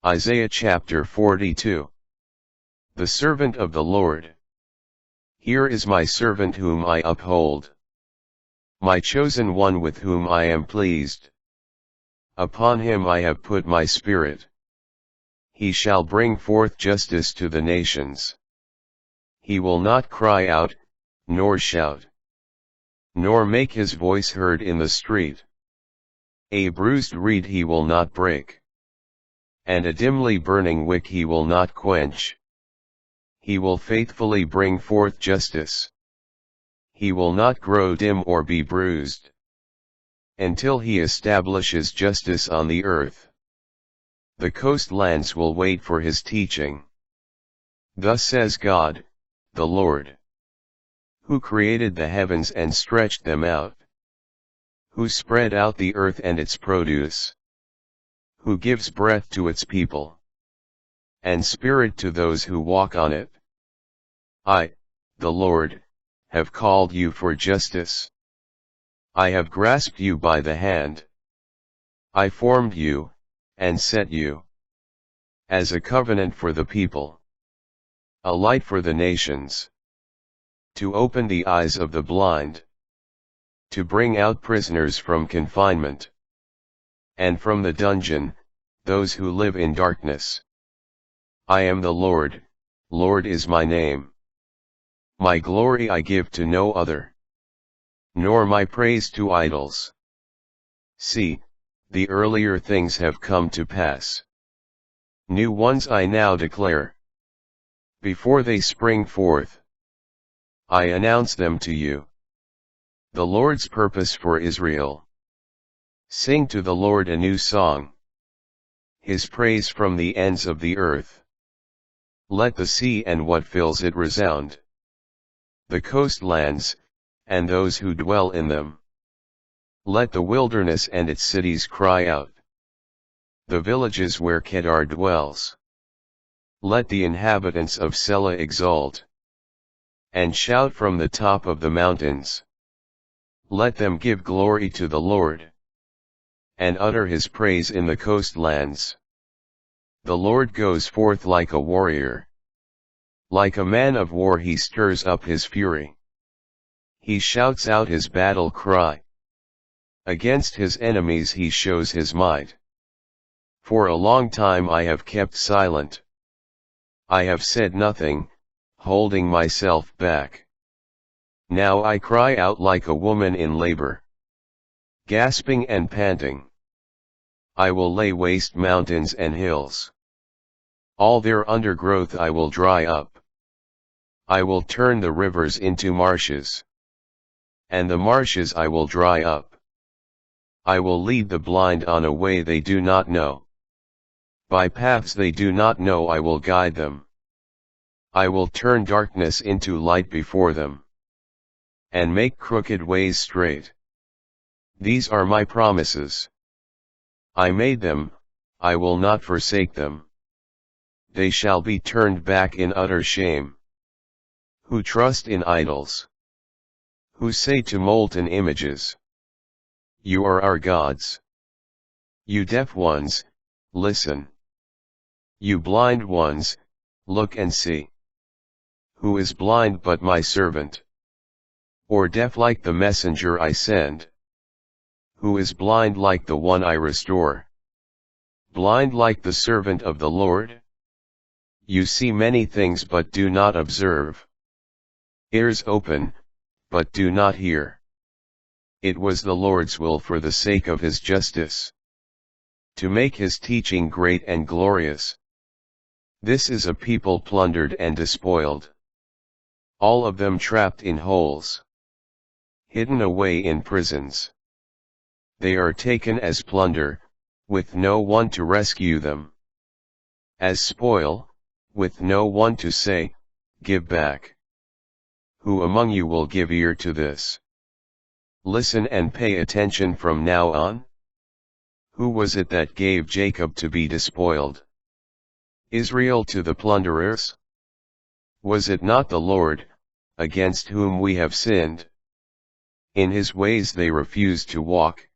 Isaiah chapter 42. The servant of the Lord. Here is my servant whom I uphold, my chosen one with whom I am pleased. Upon him I have put my spirit. He shall bring forth justice to the nations. He will not cry out, nor shout, nor make his voice heard in the street. A bruised reed he will not break, and a dimly burning wick he will not quench. He will faithfully bring forth justice. He will not grow dim or be bruised, until he establishes justice on the earth. The coastlands will wait for his teaching. Thus says God, the Lord, who created the heavens and stretched them out, who spread out the earth and its produce, who gives breath to its people, and spirit to those who walk on it. I, the Lord, have called you for justice. I have grasped you by the hand. I formed you, and set you as a covenant for the people, a light for the nations, to open the eyes of the blind, to bring out prisoners from confinement, and from the dungeon, those who live in darkness. I am the Lord, Lord is my name. My glory I give to no other, nor my praise to idols. See, the earlier things have come to pass. New ones I now declare. Before they spring forth, I announce them to you. The Lord's purpose for Israel. Sing to the Lord a new song, his praise from the ends of the earth. Let the sea and what fills it resound, the coastlands, and those who dwell in them. Let the wilderness and its cities cry out, the villages where Kedar dwells. Let the inhabitants of Selah exult, and shout from the top of the mountains. Let them give glory to the Lord, and utter his praise in the coastlands. The Lord goes forth like a warrior. Like a man of war he stirs up his fury. He shouts out his battle cry. Against his enemies he shows his might. For a long time I have kept silent. I have said nothing, holding myself back. Now I cry out like a woman in labor, gasping and panting. I will lay waste mountains and hills. All their undergrowth I will dry up. I will turn the rivers into marshes, and the marshes I will dry up. I will lead the blind on a way they do not know. By paths they do not know I will guide them. I will turn darkness into light before them, and make crooked ways straight. These are my promises. I made them, I will not forsake them. They shall be turned back in utter shame, who trust in idols, who say to molten images, you are our gods. You deaf ones, listen. You blind ones, look and see. Who is blind but my servant? Or deaf like the messenger I send? Who is blind like the one I restore? Blind like the servant of the Lord? You see many things but do not observe. Ears open, but do not hear. It was the Lord's will for the sake of his justice, to make his teaching great and glorious. This is a people plundered and despoiled, all of them trapped in holes, hidden away in prisons. They are taken as plunder, with no one to rescue them. As spoil, with no one to say, give back. Who among you will give ear to this? Listen and pay attention from now on. Who was it that gave Jacob to be despoiled, Israel to the plunderers? Was it not the Lord, against whom we have sinned? In his ways they refused to walk.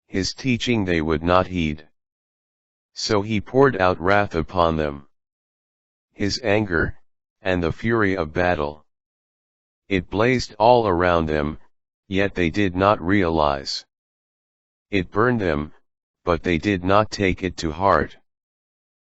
His teaching they would not heed. So he poured out wrath upon them. His anger, and the fury of battle. It blazed all around them, yet they did not realize. It burned them, but they did not take it to heart.